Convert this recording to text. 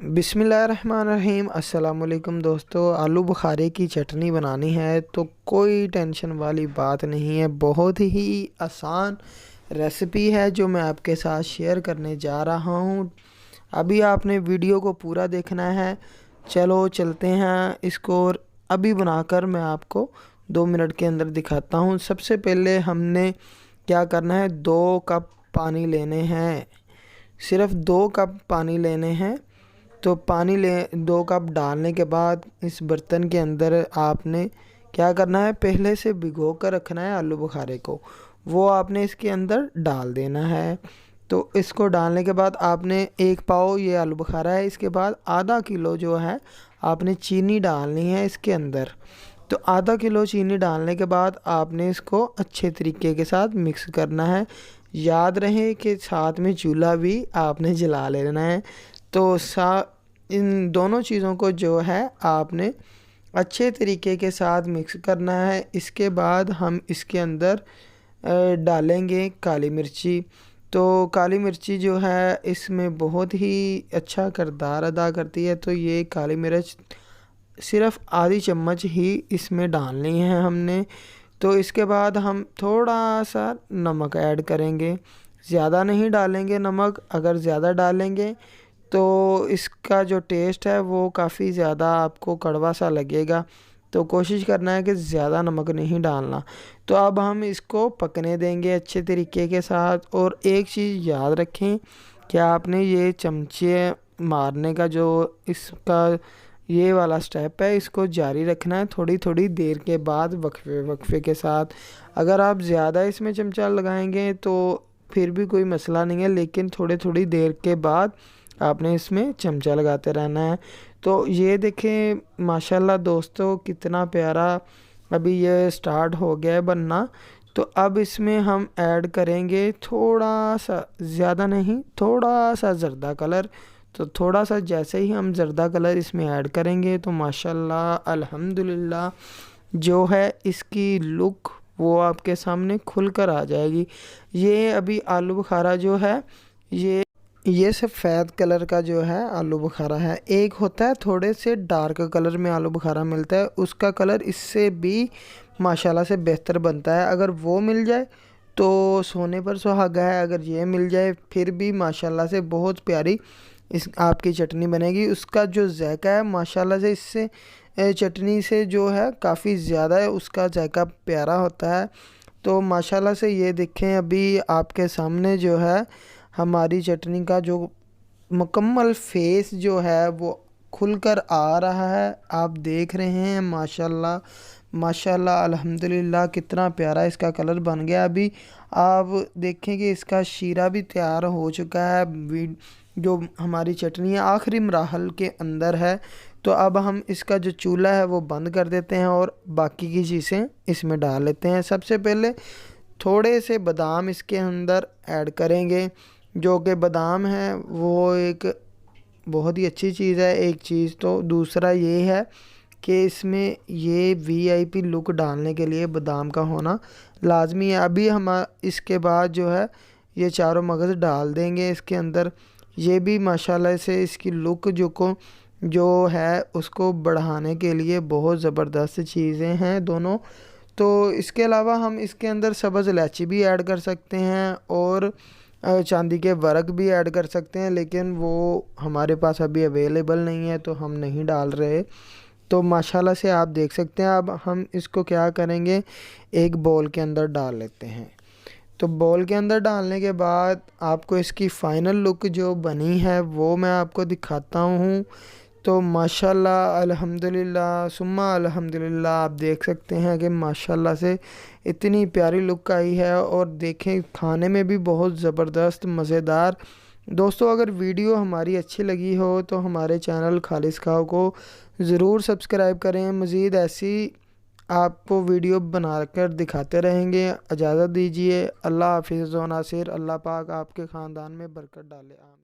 बिस्मिल्लाहिर्रहमानिर्रहीम। अस्सलामुअलैकुम दोस्तों, आलू बुखारे की चटनी बनानी है तो कोई टेंशन वाली बात नहीं है। बहुत ही आसान रेसिपी है जो मैं आपके साथ शेयर करने जा रहा हूँ। अभी आपने वीडियो को पूरा देखना है। चलो चलते हैं इसको, और अभी बनाकर मैं आपको 2 मिनट के अंदर दिखाता हूँ। सबसे पहले हमने क्या करना है, 2 कप पानी लेने हैं। सिर्फ 2 कप पानी लेने हैं। तो पानी ले 2 कप डालने के बाद इस बर्तन के अंदर आपने क्या करना है, पहले से भिगो कर रखना है आलू बुखारे को। वो आपने इसके अंदर डाल देना है। तो इसको डालने के बाद आपने 1 पाव ये आलू बुखारा है, इसके बाद आधा किलो जो है आपने चीनी डालनी है इसके अंदर। तो आधा किलो चीनी डालने के बाद आपने इसको अच्छे तरीके के साथ मिक्स करना है। याद रहे कि साथ में चूल्हा भी आपने जला लेना है। तो इन दोनों चीज़ों को जो है आपने अच्छे तरीके के साथ मिक्स करना है। इसके बाद हम इसके अंदर डालेंगे काली मिर्ची। तो काली मिर्ची जो है इसमें बहुत ही अच्छा किरदार अदा करती है। तो ये काली मिर्च सिर्फ आधी चम्मच ही इसमें डालनी है हमने। तो इसके बाद हम थोड़ा सा नमक ऐड करेंगे। ज़्यादा नहीं डालेंगे नमक, अगर ज़्यादा डालेंगे तो इसका जो टेस्ट है वो काफ़ी ज़्यादा आपको कड़वा सा लगेगा। तो कोशिश करना है कि ज़्यादा नमक नहीं डालना। तो अब हम इसको पकने देंगे अच्छे तरीके के साथ। और एक चीज़ याद रखें कि आपने ये चमचे मारने का जो इसका ये वाला स्टेप है, इसको जारी रखना है थोड़ी थोड़ी देर के बाद, वक्फे वक्फे के साथ। अगर आप ज़्यादा इसमें चमचा लगाएंगे तो फिर भी कोई मसला नहीं है, लेकिन थोड़ी थोड़ी देर के बाद आपने इसमें चमचा लगाते रहना है। तो ये देखें माशाल्लाह दोस्तों, कितना प्यारा अभी ये स्टार्ट हो गया है बनना। तो अब इसमें हम ऐड करेंगे थोड़ा सा, ज़्यादा नहीं, थोड़ा सा ज़र्दा कलर। तो थोड़ा सा जैसे ही हम ज़र्दा कलर इसमें ऐड करेंगे तो माशाल्लाह अल्हम्दुलिल्लाह जो है इसकी लुक वो आपके सामने खुल कर आ जाएगी। ये अभी आलू बुखारा जो है ये सफ़ेद कलर का जो है आलू बुखारा है। एक होता है थोड़े से डार्क कलर में आलू बुखारा मिलता है, उसका कलर इससे भी माशाल्लाह से बेहतर बनता है। अगर वो मिल जाए तो सोने पर सुहागा है, अगर ये मिल जाए फिर भी माशाल्लाह से बहुत प्यारी इस आपकी चटनी बनेगी। उसका जो जायका है माशाल्लाह से इससे चटनी से जो है काफ़ी ज़्यादा है उसका जायका प्यारा होता है। तो माशाल्लाह से ये देखें अभी आपके सामने जो है हमारी चटनी का जो मुकम्मल फेस जो है वो खुलकर आ रहा है। आप देख रहे हैं माशाल्लाह माशाल्लाह अल्हम्दुलिल्लाह कितना प्यारा इसका कलर बन गया। अभी आप देखें कि इसका शीरा भी तैयार हो चुका है। जो हमारी चटनी है आखिरी मराहल के अंदर है। तो अब हम इसका जो चूल्हा है वो बंद कर देते हैं और बाकी की चीज़ें इसमें डाल लेते हैं। सबसे पहले थोड़े से बादाम इसके अंदर ऐड करेंगे। जो कि बादाम है वो एक बहुत ही अच्छी चीज़ है एक चीज़। तो दूसरा ये है कि इसमें ये वीआईपी लुक डालने के लिए बादाम का होना लाजमी है। अभी हम इसके बाद जो है ये चारों मगज़ डाल देंगे इसके अंदर। ये भी माशाल्लाह से इसकी लुक जो है उसको बढ़ाने के लिए बहुत ज़बरदस्त चीज़ें हैं दोनों। तो इसके अलावा हम इसके अंदर सब्ज़ इलायची भी ऐड कर सकते हैं और चांदी के वर्क भी ऐड कर सकते हैं, लेकिन वो हमारे पास अभी अवेलेबल नहीं है तो हम नहीं डाल रहे। तो माशाल्लाह से आप देख सकते हैं। अब हम इसको क्या करेंगे, एक बॉल के अंदर डाल लेते हैं। तो बॉल के अंदर डालने के बाद आपको इसकी फ़ाइनल लुक जो बनी है वो मैं आपको दिखाता हूँ। तो माशाल्लाह अल्हम्दुलिल्लाह सुम्मा अल्हम्दुलिल्लाह आप देख सकते हैं कि माशाल्लाह से इतनी प्यारी लुक आई है। और देखें खाने में भी बहुत ज़बरदस्त मज़ेदार। दोस्तों अगर वीडियो हमारी अच्छी लगी हो तो हमारे चैनल खालिस खाओ को ज़रूर सब्सक्राइब करें। मज़ीद ऐसी आपको वीडियो बनाकर दिखाते रहेंगे। इजाज़त दीजिए। अल्लाह हाफिज़ व नासिर। अल्लाह पाक आपके ख़ानदान में बरकत डाले। आमीन।